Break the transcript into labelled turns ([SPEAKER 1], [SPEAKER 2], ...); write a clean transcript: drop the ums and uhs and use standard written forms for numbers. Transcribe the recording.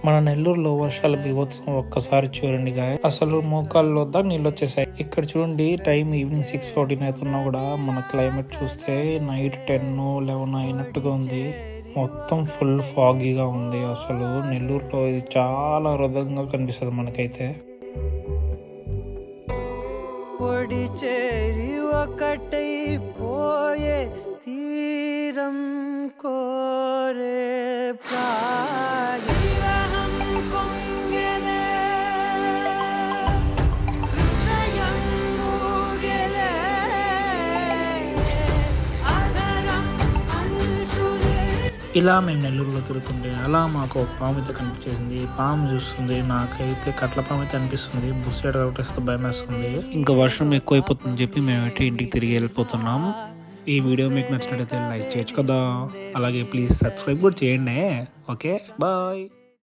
[SPEAKER 1] మన నెల్లూరులో వర్షాల బీభత్సం ఒక్కసారి చూడండి అసలు మోకాల్లో దాకా నీళ్ళు వచ్చేసాయి. ఇక్కడ చూడండి టైం ఈవినింగ్ 6:14 అవుతున్నా కూడా మన క్లైమేట్ చూస్తే నైట్ 10-11 అయినట్టుగా ఉంది. మొత్తం ఫుల్ ఫాగీగా ఉంది. అసలు నెల్లూరులో ఇది చాలా హృదయంగా కనిపిస్తుంది మనకైతే. ఒడి చేరి ఒకటై పోయే తీరం కోరే ప్రాయం పొంగెలే హృదయం మూగెలే ఆదరం అంశులే. ఇలా మేము నెల్లూరులో తిరుగుతుంటే అలా మాకు ఒక పాము అయితే కనిపించేసింది. పాము చూస్తుంది, నాకైతే కట్ల పాము అయితే అనిపిస్తుంది. బుస్సెడ్ రౌటేస్తే భయం వేస్తుంది. ఇంకా వర్షం ఎక్కువైపోతుందని చెప్పి మేమైతే ఇంటికి తిరిగి వెళ్ళిపోతున్నాం. ఈ వీడియో మీకు నచ్చినట్లయితే లైక్ చేయొచ్చు కదా, అలాగే ప్లీజ్ సబ్స్క్రైబ్ కూడా చేయండి. Okay, bye.